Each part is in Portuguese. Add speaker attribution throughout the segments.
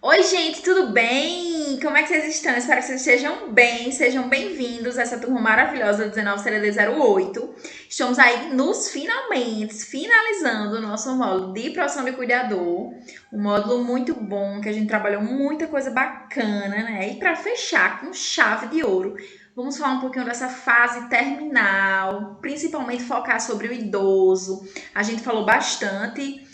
Speaker 1: Oi, gente, tudo bem? Como é que vocês estão? Espero que vocês estejam bem, sejam bem-vindos a essa turma maravilhosa do 19 CDD 08. Estamos aí nos finalizando o nosso módulo de profissão de cuidador, um módulo muito bom, que a gente trabalhou muita coisa bacana, né? E para fechar com chave de ouro, vamos falar um pouquinho dessa fase terminal, principalmente focar sobre o idoso. A gente falou bastante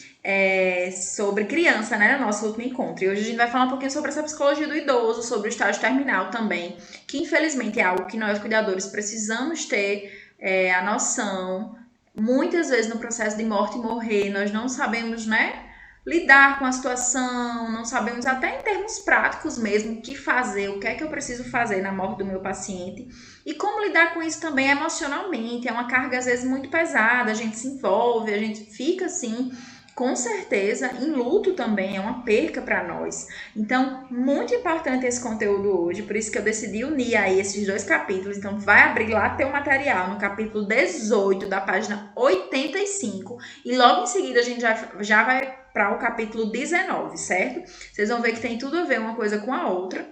Speaker 1: sobre criança, né, no nosso último encontro. E hoje a gente vai falar um pouquinho sobre essa psicologia do idoso, sobre o estágio terminal também, que infelizmente é algo que nós cuidadores precisamos ter a noção. Muitas vezes no processo de morte e morrer, nós não sabemos, né, lidar com a situação, não sabemos até em termos práticos mesmo o que fazer, o que é que eu preciso fazer na morte do meu paciente e como lidar com isso também emocionalmente. É uma carga às vezes muito pesada, a gente se envolve, a gente fica assim com certeza, em luto também é uma perca para nós. Então, muito importante esse conteúdo hoje, por isso que eu decidi unir aí esses dois capítulos. Então, vai abrir lá teu material no capítulo 18, da página 85, e logo em seguida a gente já vai para o capítulo 19, certo? Vocês vão ver que tem tudo a ver uma coisa com a outra.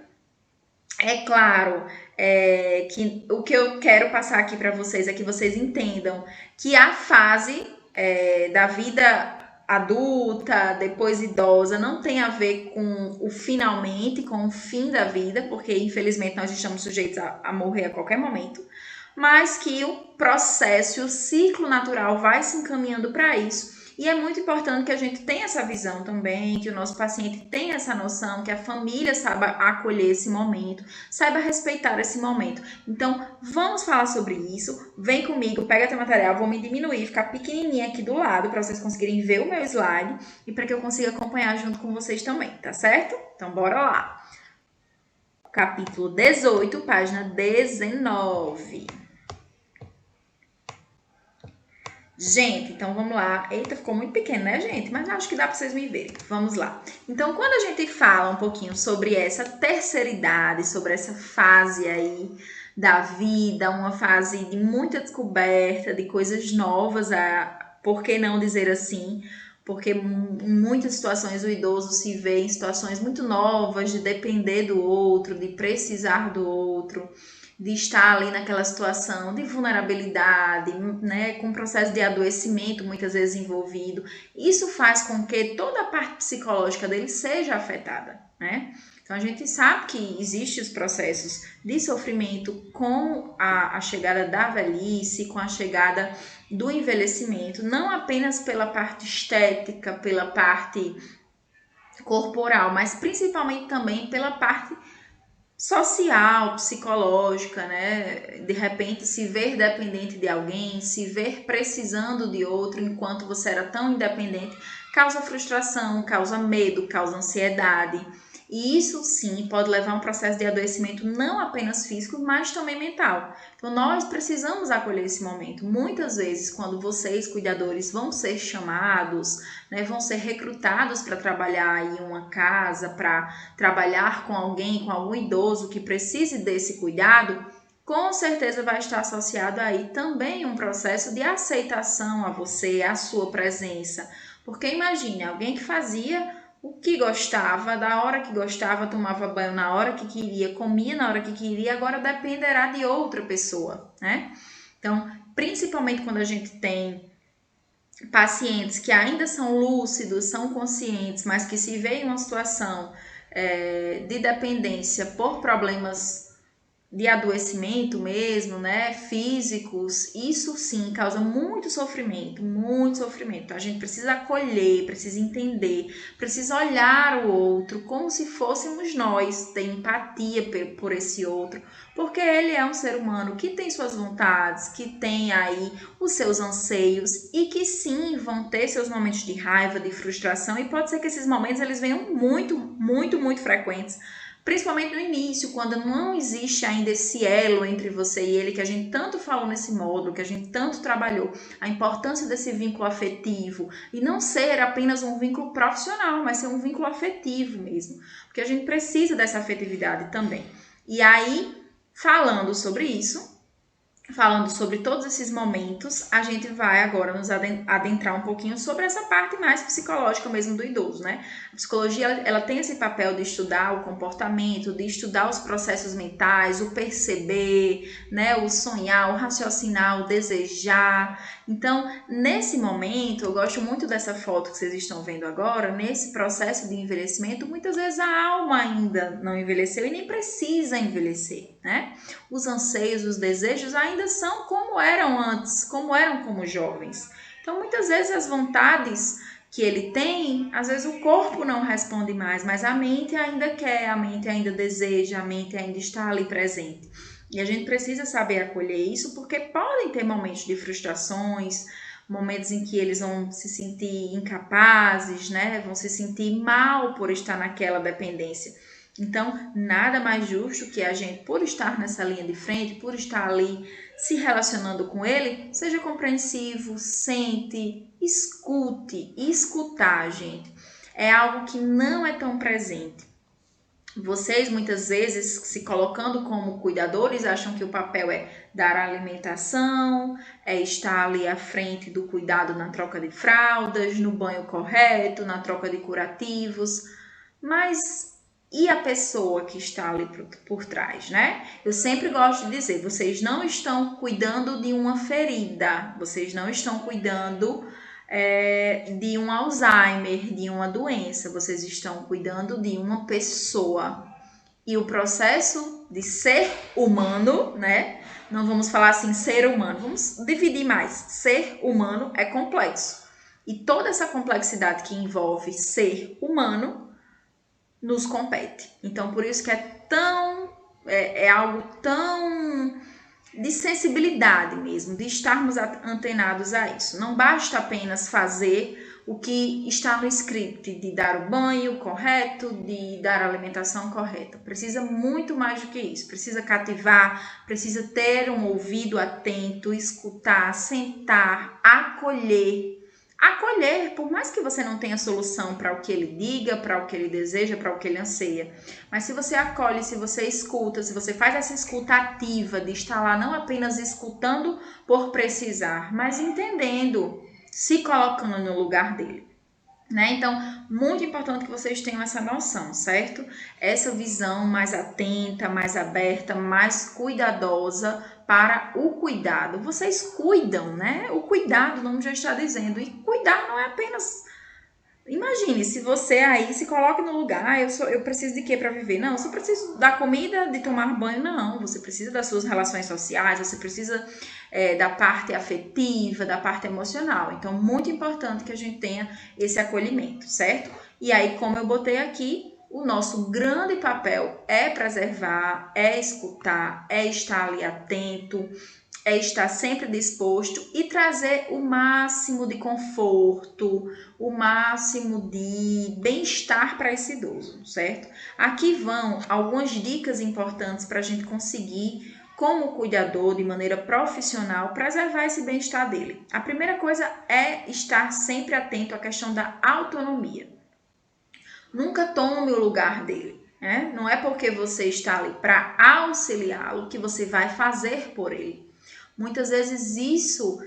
Speaker 1: É claro que o que eu quero passar aqui para vocês é que vocês entendam que a fase da vida adulta, depois idosa, não tem a ver com o finalmente, com o fim da vida, porque infelizmente nós estamos sujeitos a morrer a qualquer momento, mas que o processo, o ciclo natural vai se encaminhando para isso. E é muito importante que a gente tenha essa visão também, que o nosso paciente tenha essa noção, que a família saiba acolher esse momento, saiba respeitar esse momento. Então, vamos falar sobre isso. Vem comigo, pega teu material, vou me diminuir, ficar pequenininha aqui do lado para vocês conseguirem ver o meu slide e para que eu consiga acompanhar junto com vocês também, tá certo? Então, bora lá. Capítulo 18, página 19. Gente, então vamos lá. Eita, ficou muito pequeno, né, gente? Mas acho que dá para vocês me verem. Vamos lá. Então, quando a gente fala um pouquinho sobre essa terceira idade, sobre essa fase aí da vida, uma fase de muita descoberta, de coisas novas, por que não dizer assim? Porque em muitas situações o idoso se vê em situações muito novas, de depender do outro, de precisar do outro, de estar ali naquela situação de vulnerabilidade, né, com um processo de adoecimento muitas vezes envolvido. Isso faz com que toda a parte psicológica dele seja afetada, né? Então a gente sabe que existem os processos de sofrimento com a chegada da velhice, com a chegada do envelhecimento, não apenas pela parte estética, pela parte corporal, mas principalmente também pela parte social, psicológica, né? De repente se ver dependente de alguém, se ver precisando de outro enquanto você era tão independente, causa frustração, causa medo, causa ansiedade. E isso sim pode levar a um processo de adoecimento não apenas físico, mas também mental. Então nós precisamos acolher esse momento. Muitas vezes, quando vocês, cuidadores, vão ser chamados, né, vão ser recrutados para trabalhar em uma casa, para trabalhar com alguém, com algum idoso que precise desse cuidado, com certeza vai estar associado aí também um processo de aceitação a você, a sua presença. Porque imagine, alguém que fazia o que gostava, da hora que gostava, tomava banho na hora que queria, comia na hora que queria, agora dependerá de outra pessoa, né? Então, principalmente quando a gente tem pacientes que ainda são lúcidos, são conscientes, mas que se veem em uma situação de dependência por problemas de adoecimento mesmo, né, físicos, isso sim causa muito sofrimento, muito sofrimento. A gente precisa acolher, precisa entender, precisa olhar o outro como se fôssemos nós, ter empatia por esse outro, porque ele é um ser humano que tem suas vontades, que tem aí os seus anseios e que sim vão ter seus momentos de raiva, de frustração e pode ser que esses momentos eles venham muito frequentes. Principalmente no início, quando não existe ainda esse elo entre você e ele, que a gente tanto falou nesse módulo, que a gente tanto trabalhou, a importância desse vínculo afetivo, e não ser apenas um vínculo profissional, mas ser um vínculo afetivo mesmo, porque a gente precisa dessa afetividade também. E aí, falando sobre isso, falando sobre todos esses momentos, a gente vai agora nos adentrar um pouquinho sobre essa parte mais psicológica mesmo do idoso, né? A psicologia, ela tem esse papel de estudar o comportamento, de estudar os processos mentais, o perceber, né? O sonhar, o raciocinar, o desejar. Então, nesse momento, eu gosto muito dessa foto que vocês estão vendo agora, nesse processo de envelhecimento, muitas vezes a alma ainda não envelheceu e nem precisa envelhecer, né? Os anseios, os desejos ainda são como eram antes, como eram como jovens. Então, muitas vezes as vontades que ele tem, às vezes o corpo não responde mais, mas a mente ainda quer, a mente ainda deseja, a mente ainda está ali presente. E a gente precisa saber acolher isso, porque podem ter momentos de frustrações, momentos em que eles vão se sentir incapazes, né? Vão se sentir mal por estar naquela dependência. Então, nada mais justo que a gente, por estar nessa linha de frente, por estar ali se relacionando com ele, seja compreensivo, sente, escute. E escutar, gente, é algo que não é tão presente. Vocês, muitas vezes, se colocando como cuidadores, acham que o papel é dar alimentação, é estar ali à frente do cuidado na troca de fraldas, no banho correto, na troca de curativos, mas e a pessoa que está ali por trás, né? Eu sempre gosto de dizer, vocês não estão cuidando de uma ferida, vocês não estão cuidando de um Alzheimer, de uma doença, vocês estão cuidando de uma pessoa. E o processo de ser humano, né? Não vamos falar assim, ser humano, vamos dividir mais. Ser humano é complexo. E toda essa complexidade que envolve ser humano nos compete. Então, por isso que é algo tão de sensibilidade mesmo, de estarmos antenados a isso. Não basta apenas fazer o que está no script, de dar o banho correto, de dar a alimentação correta. Precisa muito mais do que isso. Precisa cativar, precisa ter um ouvido atento, escutar, sentar, acolher. Acolher, por mais que você não tenha solução para o que ele diga, para o que ele deseja, para o que ele anseia. Mas se você acolhe, se você escuta, se você faz essa escuta ativa de estar lá não apenas escutando por precisar, mas entendendo, se colocando no lugar dele. Né? Então, muito importante que vocês tenham essa noção, certo? Essa visão mais atenta, mais aberta, mais cuidadosa para o cuidado. Vocês cuidam, né? O cuidado, o nome já está dizendo. E cuidar não é apenas... Imagine, se você aí se coloca no lugar, eu preciso de quê para viver? Não, eu só preciso da comida, de tomar banho, não. Você precisa das suas relações sociais, você precisa da parte afetiva, da parte emocional. Então, muito importante que a gente tenha esse acolhimento, certo? E aí, como eu botei aqui, o nosso grande papel é preservar, é escutar, é estar ali atento, é estar sempre disposto e trazer o máximo de conforto, o máximo de bem-estar para esse idoso, certo? Aqui vão algumas dicas importantes para a gente conseguir, como cuidador, de maneira profissional, preservar esse bem-estar dele. A primeira coisa é estar sempre atento à questão da autonomia. Nunca tome o lugar dele. Né? Não é porque você está ali para auxiliá-lo que você vai fazer por ele. Muitas vezes isso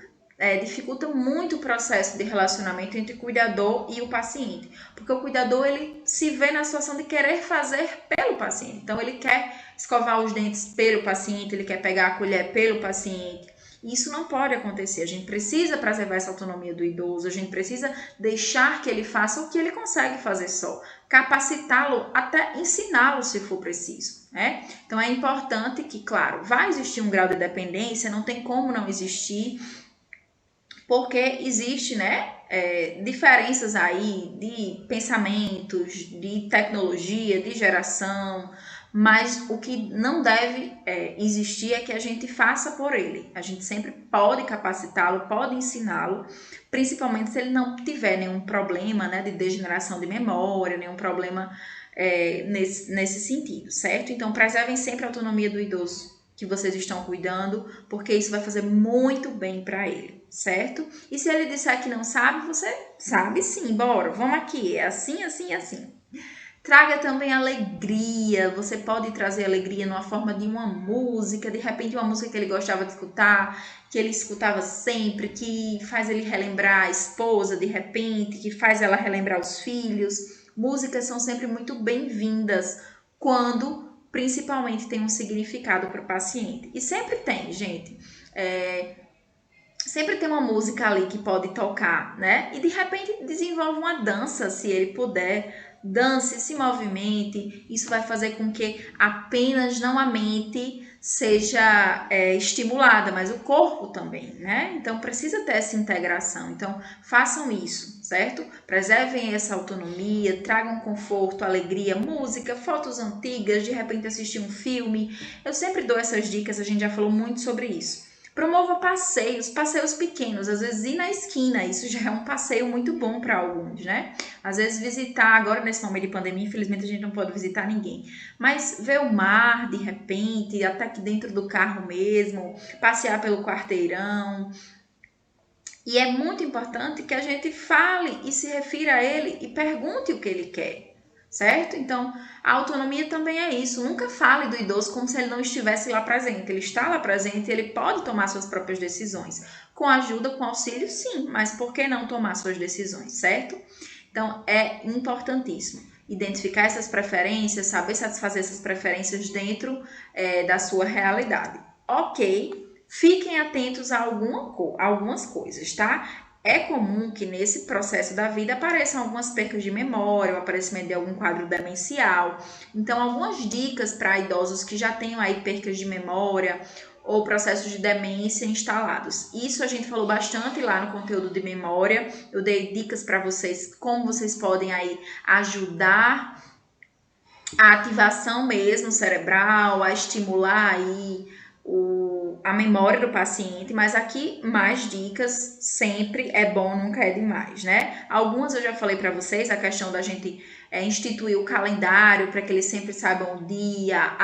Speaker 1: dificulta muito o processo de relacionamento entre o cuidador e o paciente, porque o cuidador ele se vê na situação de querer fazer pelo paciente. Então ele quer escovar os dentes pelo paciente, ele quer pegar a colher pelo paciente. Isso não pode acontecer. A gente precisa preservar essa autonomia do idoso, a gente precisa deixar que ele faça o que ele consegue fazer só, capacitá-lo, até ensiná-lo se for preciso. Né? Então é importante que, claro, vai existir um grau de dependência, não tem como não existir, porque existe, né, diferenças aí de pensamentos, de tecnologia, de geração, mas o que não deve existir é que a gente faça por ele. A gente sempre pode capacitá-lo, pode ensiná-lo, principalmente se ele não tiver nenhum problema, né, de degeneração de memória, nenhum problema nesse sentido, certo? Então, preservem sempre a autonomia do idoso que vocês estão cuidando, porque isso vai fazer muito bem para ele, certo? E se ele disser que não sabe, você sabe sim, bora, vamos aqui, é assim, assim, assim. Traga também alegria. Você pode trazer alegria numa forma de uma música, de repente uma música que ele gostava de escutar, que ele escutava sempre, que faz ele relembrar a esposa de repente, que faz ela relembrar os filhos. Músicas são sempre muito bem-vindas quando principalmente tem um significado para o paciente. E sempre tem, gente. Sempre tem uma música ali que pode tocar, né? E de repente desenvolve uma dança, se ele puder. Dance, se movimente. Isso vai fazer com que apenas não a mente seja estimulada, mas o corpo também, né? Então precisa ter essa integração. Então façam isso, certo? Preservem essa autonomia, tragam conforto, alegria, música, fotos antigas, de repente assistir um filme. Eu sempre dou essas dicas, a gente já falou muito sobre isso. Promova passeios pequenos, às vezes ir na esquina, isso já é um passeio muito bom para alguns, né? Às vezes visitar, agora nesse momento de pandemia, infelizmente a gente não pode visitar ninguém, mas ver o mar de repente, até aqui dentro do carro mesmo, passear pelo quarteirão. E é muito importante que a gente fale e se refira a ele e pergunte o que ele quer. Certo? Então, a autonomia também é isso. Nunca fale do idoso como se ele não estivesse lá presente. Ele está lá presente e ele pode tomar suas próprias decisões. Com ajuda, com auxílio, sim, mas por que não tomar suas decisões, certo? Então, é importantíssimo identificar essas preferências, saber satisfazer essas preferências dentro da sua realidade. Ok, fiquem atentos a algumas coisas, tá? É comum que nesse processo da vida apareçam algumas percas de memória, o aparecimento de algum quadro demencial. Então, algumas dicas para idosos que já tenham aí percas de memória ou processos de demência instalados. Isso a gente falou bastante lá no conteúdo de memória. Eu dei dicas para vocês como vocês podem aí ajudar a ativação mesmo cerebral, a estimular aí a memória do paciente, mas aqui mais dicas, sempre é bom, nunca é demais, né? Algumas eu já falei para vocês, a questão da gente instituir o calendário para que eles sempre saibam o dia,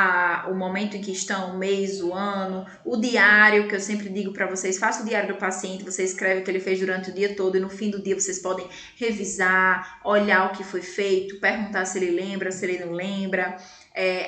Speaker 1: o momento em que estão, o mês, o ano, o diário, que eu sempre digo para vocês, faça o diário do paciente, você escreve o que ele fez durante o dia todo e no fim do dia vocês podem revisar, olhar o que foi feito, perguntar se ele lembra, se ele não lembra.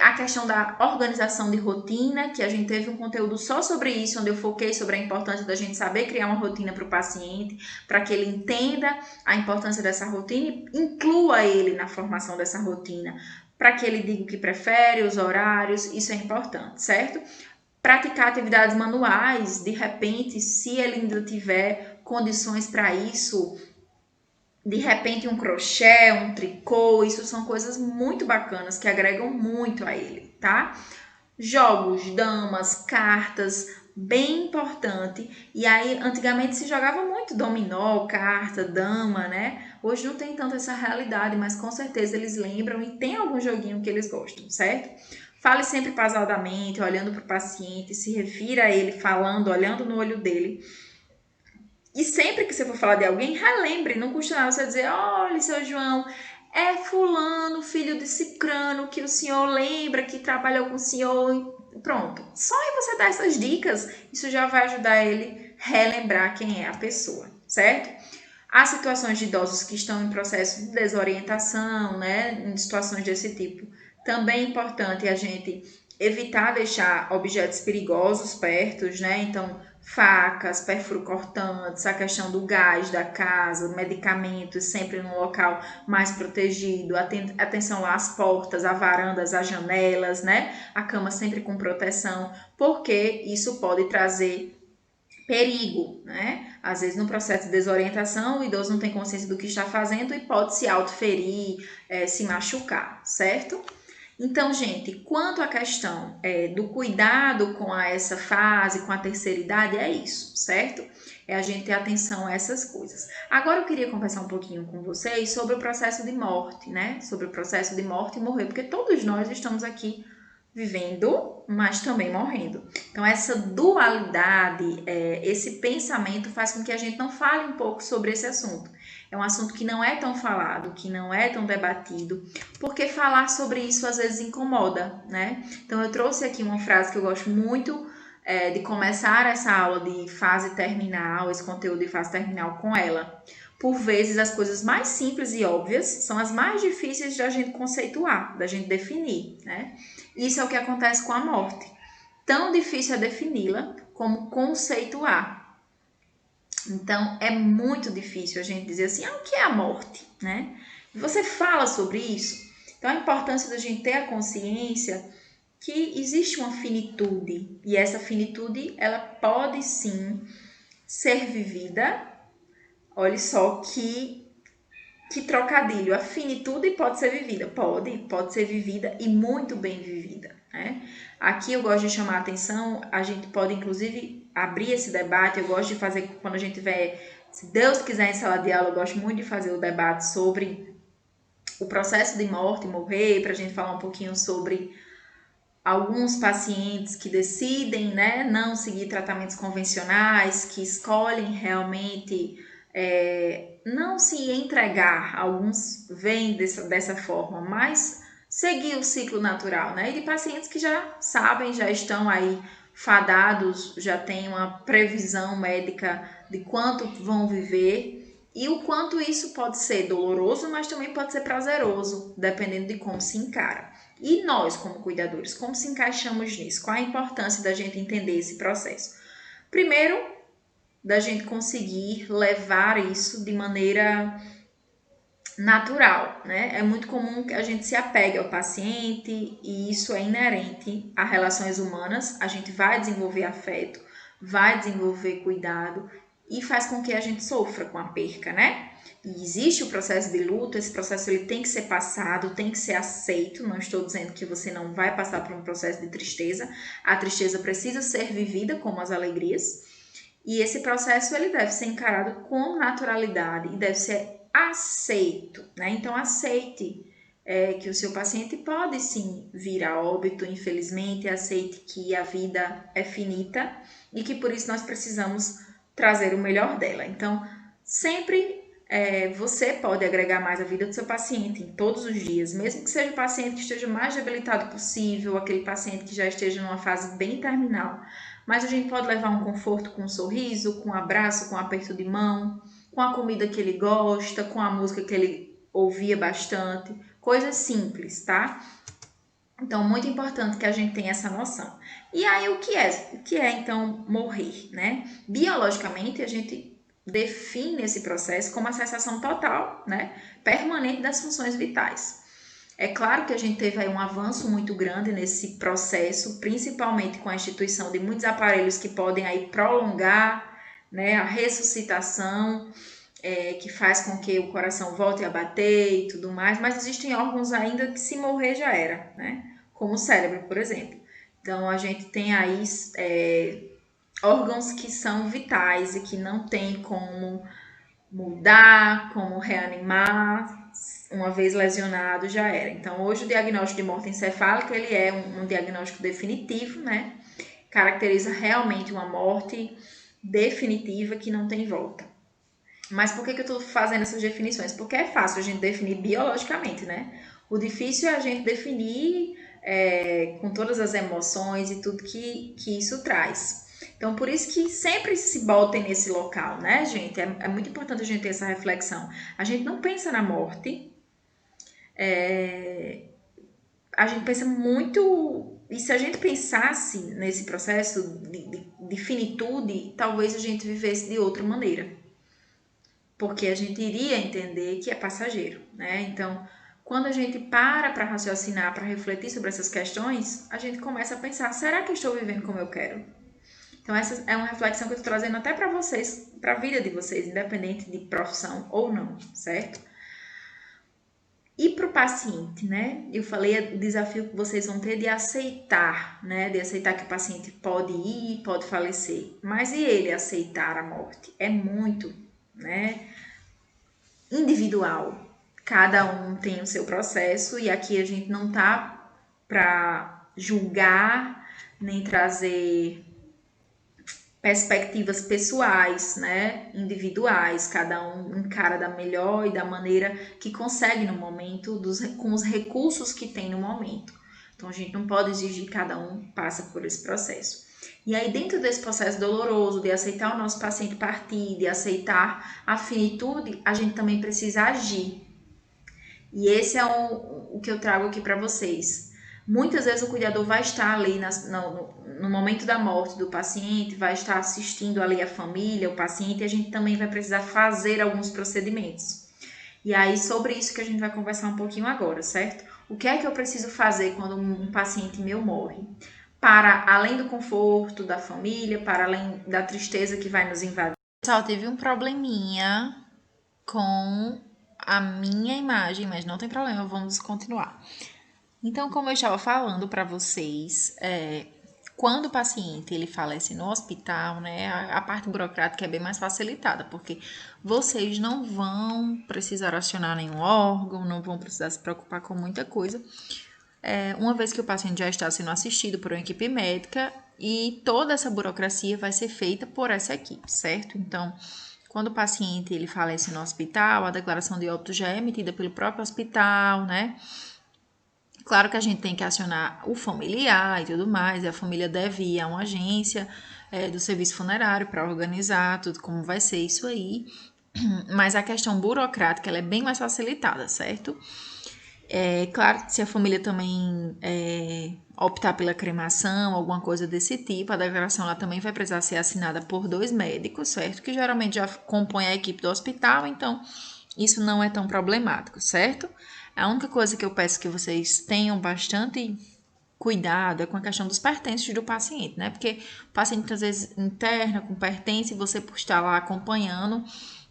Speaker 1: A questão da organização de rotina, que a gente teve um conteúdo só sobre isso, onde eu foquei sobre a importância da gente saber criar uma rotina para o paciente, para que ele entenda a importância dessa rotina e inclua ele na formação dessa rotina, para que ele diga o que prefere, os horários, isso é importante, certo? Praticar atividades manuais, de repente, se ele ainda tiver condições para isso, de repente um crochê, um tricô, isso são coisas muito bacanas que agregam muito a ele, tá? Jogos, damas, cartas, bem importante. E aí, antigamente se jogava muito dominó, carta, dama, né? Hoje não tem tanto essa realidade, mas com certeza eles lembram e tem algum joguinho que eles gostam, certo? Fale sempre pausadamente, olhando para o paciente, se refira a ele falando, olhando no olho dele. E sempre que você for falar de alguém, relembre, não custa nada você dizer, olha, seu João, é fulano, filho de cicrano, que o senhor lembra, que trabalhou com o senhor, pronto. Só em você dar essas dicas, isso já vai ajudar ele a relembrar quem é a pessoa, certo? Há situações de idosos que estão em processo de desorientação, né, em situações desse tipo. Também é importante a gente evitar deixar objetos perigosos perto, né, então facas, perfuro-cortantes, a questão do gás da casa, medicamentos sempre num local mais protegido, atenção lá às portas, às varandas, às janelas, né? A cama sempre com proteção, porque isso pode trazer perigo, né? Às vezes no processo de desorientação o idoso não tem consciência do que está fazendo e pode se autoferir, se machucar, certo? Então, gente, quanto à questão do cuidado com essa fase, com a terceira idade, é isso, certo? É a gente ter atenção a essas coisas. Agora eu queria conversar um pouquinho com vocês sobre o processo de morte, né? Sobre o processo de morte e morrer, porque todos nós estamos aqui vivendo, mas também morrendo. Então, essa dualidade, esse pensamento faz com que a gente não fale um pouco sobre esse assunto. É um assunto que não é tão falado, que não é tão debatido, porque falar sobre isso às vezes incomoda, né? Então, eu trouxe aqui uma frase que eu gosto muito de começar essa aula de fase terminal, esse conteúdo de fase terminal com ela. por vezes, as coisas mais simples e óbvias são as mais difíceis da gente conceituar, da gente definir, né? Isso é o que acontece com a morte. Tão difícil é defini-la como conceituar. Então, é muito difícil a gente dizer assim, o que é a morte, né? E você fala sobre isso. Então, a importância da gente ter a consciência que existe uma finitude. E essa finitude, ela pode sim ser vivida. Olha só que trocadilho. A finitude pode ser vivida. Pode ser vivida e muito bem vivida, né? Aqui eu gosto de chamar a atenção, a gente pode inclusive abrir esse debate, eu gosto de fazer quando a gente tiver, se Deus quiser, em sala de aula, eu gosto muito de fazer o debate sobre o processo de morte, morrer, para a gente falar um pouquinho sobre alguns pacientes que decidem, né, não seguir tratamentos convencionais, que escolhem realmente não se entregar, alguns vêm dessa forma, mas seguir o ciclo natural, né? E de pacientes que já sabem, já estão aí fadados, já têm uma previsão médica de quanto vão viver e o quanto isso pode ser doloroso, mas também pode ser prazeroso, dependendo de como se encara. E nós, como cuidadores, como se encaixamos nisso? Qual a importância da gente entender esse processo? Primeiro, da gente conseguir levar isso de maneira natural, né? É muito comum que a gente se apegue ao paciente e isso é inerente a relações humanas. A gente vai desenvolver afeto, vai desenvolver cuidado e faz com que a gente sofra com a perca, né? E existe o processo de luto, esse processo ele tem que ser passado, tem que ser aceito. Não estou dizendo que você não vai passar por um processo de tristeza. A tristeza precisa ser vivida como as alegrias. E esse processo ele deve ser encarado com naturalidade e deve ser aceito, né? Então aceite que o seu paciente pode sim vir a óbito, infelizmente, aceite que a vida é finita e que por isso nós precisamos trazer o melhor dela. Então, sempre você pode agregar mais à vida do seu paciente em todos os dias, mesmo que seja o paciente que esteja mais debilitado possível, aquele paciente que já esteja numa fase bem terminal. Mas a gente pode levar um conforto com um sorriso, com um abraço, com um aperto de mão, com a comida que ele gosta, com a música que ele ouvia bastante. Coisas simples, tá? Então, muito importante que a gente tenha essa noção. E aí, o que é? O que é, então, morrer, né? Biologicamente, a gente define esse processo como a cessação total, né? Permanente das funções vitais. É claro que a gente teve aí um avanço muito grande nesse processo, principalmente com a instituição de muitos aparelhos que podem aí prolongar, né, a ressuscitação, que faz com que o coração volte a bater e tudo mais, mas existem órgãos ainda que se morrer já era, né, como o cérebro, por exemplo. Então a gente tem aí órgãos que são vitais e que não tem como mudar, como reanimar, uma vez lesionado já era. Então, hoje o diagnóstico de morte encefálica, ele é um diagnóstico definitivo, né? Caracteriza realmente uma morte definitiva que não tem volta. Mas por que eu estou fazendo essas definições? Porque é fácil a gente definir biologicamente, né? O difícil é a gente definir com todas as emoções e tudo que isso traz. Então, por isso que sempre se botem nesse local, né, gente? É muito importante a gente ter essa reflexão. A gente não pensa na morte, a gente pensa muito. E se a gente pensasse nesse processo de finitude, talvez a gente vivesse de outra maneira. Porque a gente iria entender que é passageiro, né? Então, quando a gente para raciocinar, para refletir sobre essas questões, a gente começa a pensar: será que eu estou vivendo como eu quero? Então, essa é uma reflexão que eu estou trazendo até para vocês, para a vida de vocês, independente de profissão ou não, certo? E para o paciente, né? Eu falei o desafio que vocês vão ter de aceitar, né? De aceitar que o paciente pode ir, pode falecer. Mas e ele aceitar a morte? É muito, né? Individual. Cada um tem o seu processo e aqui a gente não tá para julgar nem trazer perspectivas pessoais, né, individuais, cada um encara da melhor e da maneira que consegue no momento, com os recursos que tem no momento. Então a gente não pode exigir que cada um passe por esse processo. E aí, dentro desse processo doloroso de aceitar o nosso paciente partir, de aceitar a finitude, a gente também precisa agir. E esse é o que eu trago aqui para vocês. Muitas vezes o cuidador vai estar ali no momento da morte do paciente, vai estar assistindo ali a família, o paciente, e a gente também vai precisar fazer alguns procedimentos. E aí, sobre isso que a gente vai conversar um pouquinho agora, certo? O que é que eu preciso fazer quando um paciente meu morre? Para além do conforto da família, para além da tristeza que vai nos invadir. Pessoal, teve um probleminha com a minha imagem, mas não tem problema, vamos continuar. Então, como eu estava falando para vocês, quando o paciente ele falece no hospital, né, a parte burocrática é bem mais facilitada, porque vocês não vão precisar acionar nenhum órgão, não vão precisar se preocupar com muita coisa, uma vez que o paciente já está sendo assistido por uma equipe médica e toda essa burocracia vai ser feita por essa equipe, certo? Então, quando o paciente ele falece no hospital, a declaração de óbito já é emitida pelo próprio hospital, né? Claro que a gente tem que acionar o familiar e tudo mais, e a família deve ir a uma agência do serviço funerário para organizar tudo como vai ser isso aí, mas a questão burocrática ela é bem mais facilitada, certo? Claro que se a família também optar pela cremação, alguma coisa desse tipo, a declaração ela também vai precisar ser assinada por 2 médicos, certo? Que geralmente já compõem a equipe do hospital, então isso não é tão problemático, certo? A única coisa que eu peço que vocês tenham bastante cuidado é com a questão dos pertences do paciente, né? Porque o paciente às vezes interna com pertence e você por estar lá acompanhando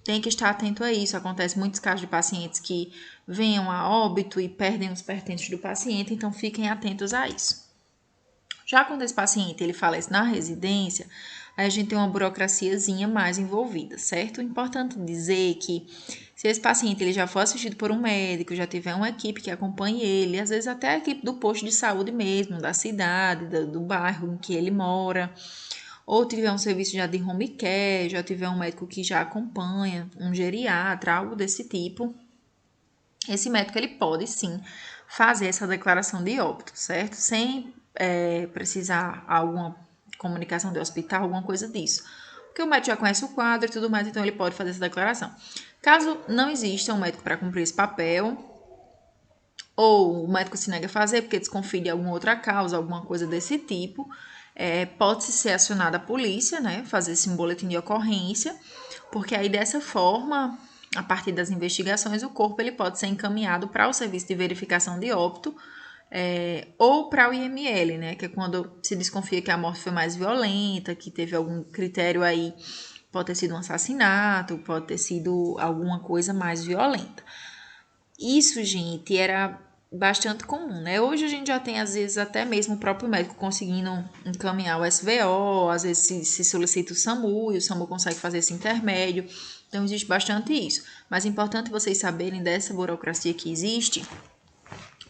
Speaker 1: tem que estar atento a isso. Acontece muitos casos de pacientes que venham a óbito e perdem os pertences do paciente, então fiquem atentos a isso. Já quando esse paciente ele falece na residência, aí a gente tem uma burocraciazinha mais envolvida, certo? Importante dizer que se esse paciente ele já for assistido por um médico, já tiver uma equipe que acompanhe ele, às vezes até a equipe do posto de saúde mesmo, da cidade, do bairro em que ele mora, ou tiver um serviço já de home care, já tiver um médico que já acompanha, um geriatra, algo desse tipo, esse médico ele pode sim fazer essa declaração de óbito, certo? Sem precisar alguma comunicação de hospital, alguma coisa disso. Porque o médico já conhece o quadro e tudo mais, então ele pode fazer essa declaração. Caso não exista um médico para cumprir esse papel, ou o médico se nega a fazer porque desconfia de alguma outra causa, alguma coisa desse tipo, pode-se ser acionada a polícia, né? Fazer esse boletim de ocorrência, porque aí dessa forma, a partir das investigações, o corpo ele pode ser encaminhado para o serviço de verificação de óbito, ou para o IML, né? Que é quando se desconfia que a morte foi mais violenta, que teve algum critério aí, pode ter sido um assassinato, pode ter sido alguma coisa mais violenta. Isso, gente, era bastante comum, né? Hoje a gente já tem, às vezes, até mesmo o próprio médico conseguindo encaminhar o SVO, às vezes se solicita o SAMU, e o SAMU consegue fazer esse intermédio. Então, existe bastante isso. Mas é importante vocês saberem dessa burocracia que existe,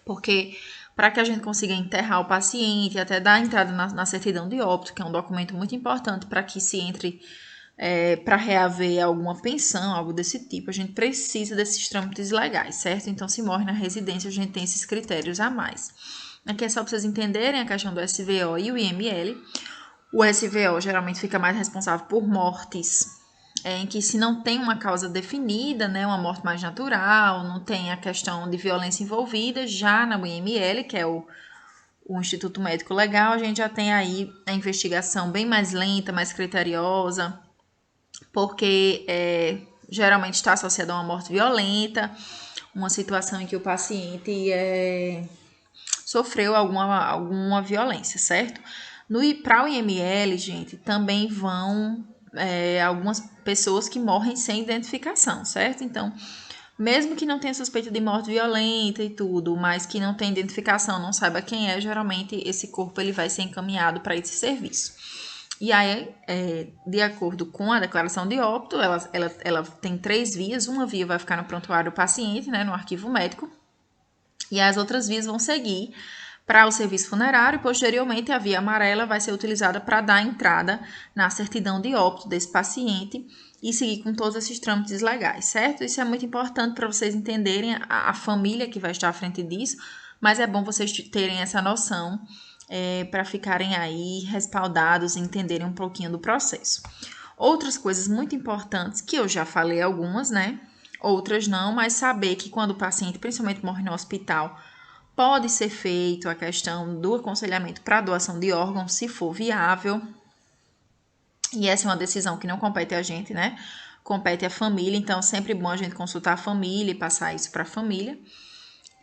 Speaker 1: porque para que a gente consiga enterrar o paciente, até dar entrada na certidão de óbito, que é um documento muito importante para que se entre para reaver alguma pensão, algo desse tipo, a gente precisa desses trâmites legais, certo? Então, se morre na residência, a gente tem esses critérios a mais. Aqui é só para vocês entenderem a questão do SVO e o IML. O SVO geralmente fica mais responsável por mortes em que se não tem uma causa definida, né, uma morte mais natural, não tem a questão de violência envolvida, já na IML, que é o Instituto Médico Legal, a gente já tem aí a investigação bem mais lenta, mais criteriosa, porque geralmente está associada a uma morte violenta, uma situação em que o paciente sofreu alguma violência, certo? Para o IML, gente, também vão algumas pessoas que morrem sem identificação, certo? Então, mesmo que não tenha suspeita de morte violenta e tudo, mas que não tenha identificação, não saiba quem é, geralmente esse corpo ele vai ser encaminhado para esse serviço. E aí, de acordo com a declaração de óbito, ela tem 3 vias. Uma via vai ficar no prontuário do paciente, né, no arquivo médico, e as outras vias vão seguir para o serviço funerário. Posteriormente, a via amarela vai ser utilizada para dar entrada na certidão de óbito desse paciente e seguir com todos esses trâmites legais, certo? Isso é muito importante para vocês entenderem a família que vai estar à frente disso, mas é bom vocês terem essa noção para ficarem aí respaldados e entenderem um pouquinho do processo. Outras coisas muito importantes, que eu já falei algumas, né? Outras não, mas saber que quando o paciente, principalmente, morre no hospital, pode ser feito a questão do aconselhamento para doação de órgãos, se for viável. E essa é uma decisão que não compete a gente, né? Compete à família, então é sempre bom a gente consultar a família e passar isso para a família.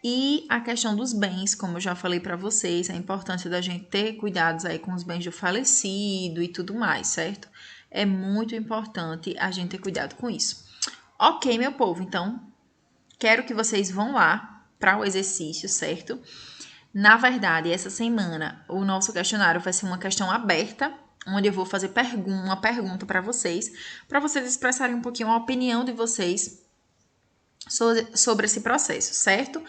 Speaker 1: E a questão dos bens, como eu já falei para vocês, a importância da gente ter cuidados aí com os bens do falecido e tudo mais, certo? É muito importante a gente ter cuidado com isso. Ok, meu povo, então quero que vocês vão lá para o exercício, certo? Na verdade, essa semana o nosso questionário vai ser uma questão aberta, onde eu vou fazer uma pergunta para vocês expressarem um pouquinho a opinião de vocês sobre esse processo, certo?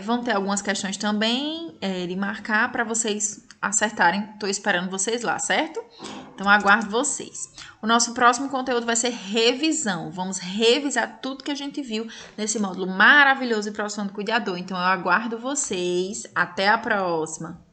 Speaker 1: Vão ter algumas questões também de marcar para vocês acertarem. Estou esperando vocês lá, certo? Então, aguardo vocês. O nosso próximo conteúdo vai ser revisão. Vamos revisar tudo que a gente viu nesse módulo maravilhoso de profissão do cuidador. Então, eu aguardo vocês. Até a próxima!